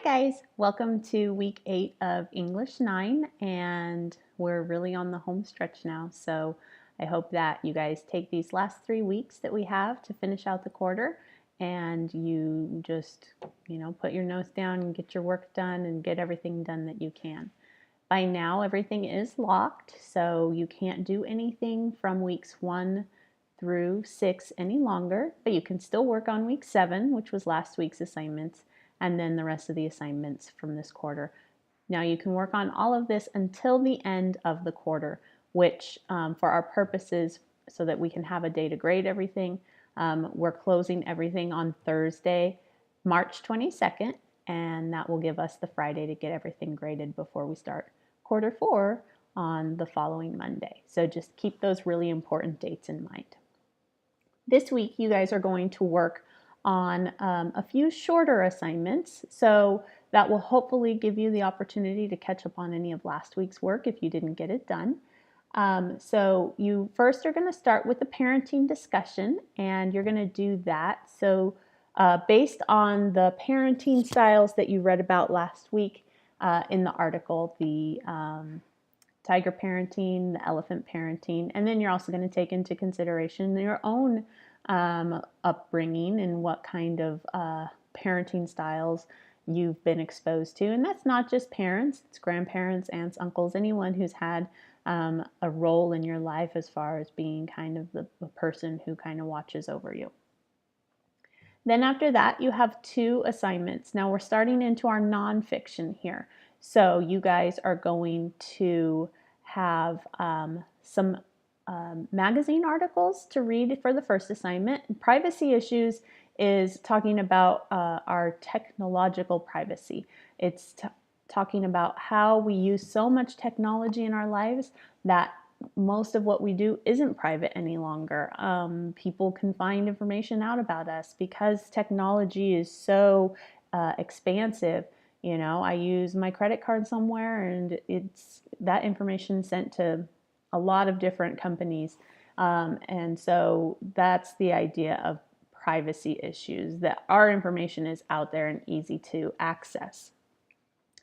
guys, welcome to week 8 of English 9, and we're really on the home stretch now. So I hope that you guys take these last 3 weeks that we have to finish out the quarter and you just, put your nose down and get your work done and get everything done that you can. By now, everything is locked, so you can't do anything from weeks 1 through 6 any longer, but you can still work on week 7, which was last week's assignments, and then the rest of the assignments from this quarter. Now you can work on all of this until the end of the quarter, which for our purposes, so that we can have a day to grade everything, we're closing everything on Thursday, March 22nd, and that will give us the Friday to get everything graded before we start quarter 4 on the following Monday. So just keep those really important dates in mind. This week, you guys are going to work on a few shorter assignments, so that will hopefully give you the opportunity to catch up on any of last week's work if you didn't get it done. So you first are going to start with the parenting discussion, and you're going to do that. So based on the parenting styles that you read about last week in the article, the tiger parenting, the elephant parenting, and then you're also going to take into consideration your own upbringing and what kind of parenting styles you've been exposed to. And that's not just parents, it's grandparents, aunts, uncles, anyone who's had a role in your life as far as being kind of the person who kind of watches over you. Then after that, you have 2 assignments. Now we're starting into our nonfiction here. So you guys are going to have some magazine articles to read for the first assignment. Privacy issues is talking about our technological privacy. It's talking about how we use so much technology in our lives that most of what we do isn't private any longer. People can find information out about us because technology is so expansive. I use my credit card somewhere and it's that information sent to a lot of different companies. And so that's the idea of privacy issues, that our information is out there and easy to access.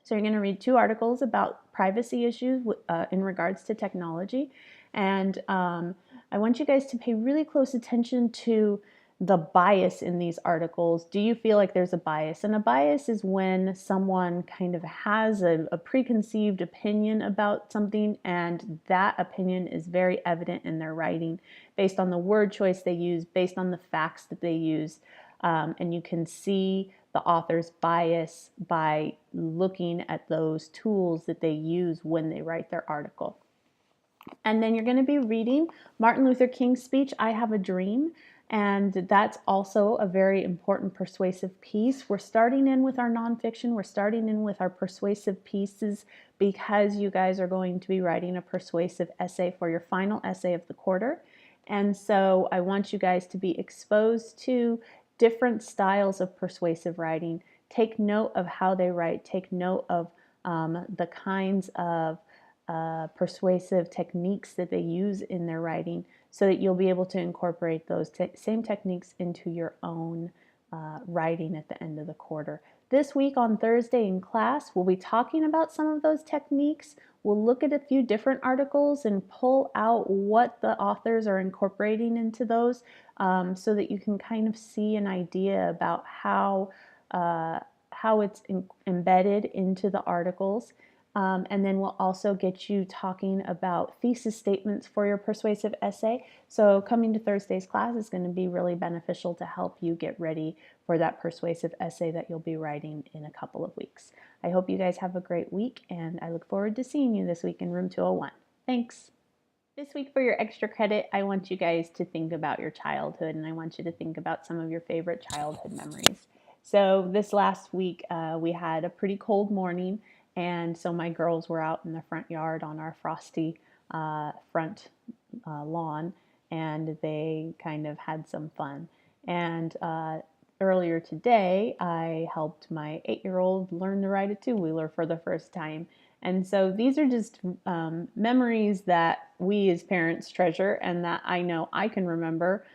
So you're going to read 2 articles about privacy issues in regards to technology. And I want you guys to pay really close attention to the bias in these articles. Do you feel like there's a bias? And a bias is when someone kind of has a preconceived opinion about something, and that opinion is very evident in their writing based on the word choice they use, based on the facts that they use. And you can see the author's bias by looking at those tools that they use when they write their article. And then you're going to be reading Martin Luther King's speech, I Have a Dream. And that's also a very important persuasive piece. We're starting in with our nonfiction. We're starting in with our persuasive pieces because you guys are going to be writing a persuasive essay for your final essay of the quarter. And so I want you guys to be exposed to different styles of persuasive writing. Take note of how they write. Take note of the kinds of persuasive techniques that they use in their writing so that you'll be able to incorporate those same techniques into your own writing at the end of the quarter. This week on Thursday in class, we'll be talking about some of those techniques. We'll look at a few different articles and pull out what the authors are incorporating into those so that you can kind of see an idea about how it's embedded into the articles. And then we'll also get you talking about thesis statements for your persuasive essay. So coming to Thursday's class is going to be really beneficial to help you get ready for that persuasive essay that you'll be writing in a couple of weeks. I hope you guys have a great week, and I look forward to seeing you this week in room 201. Thanks. This week for your extra credit, I want you guys to think about your childhood, and I want you to think about some of your favorite childhood memories. So this last week, we had a pretty cold morning, and so my girls were out in the front yard on our frosty front lawn, and they kind of had some fun. And earlier today, I helped my 8-year-old learn to ride a two-wheeler for the first time. And so these are just memories that we as parents treasure and that I know I can remember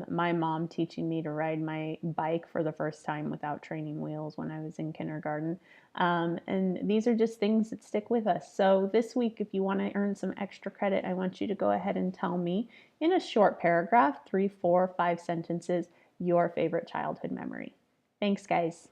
my mom teaching me to ride my bike for the first time without training wheels when I was in kindergarten. And these are just things that stick with us. So this week, if you want to earn some extra credit, I want you to go ahead and tell me in a short paragraph, 3, 4, 5 sentences, your favorite childhood memory. Thanks, guys.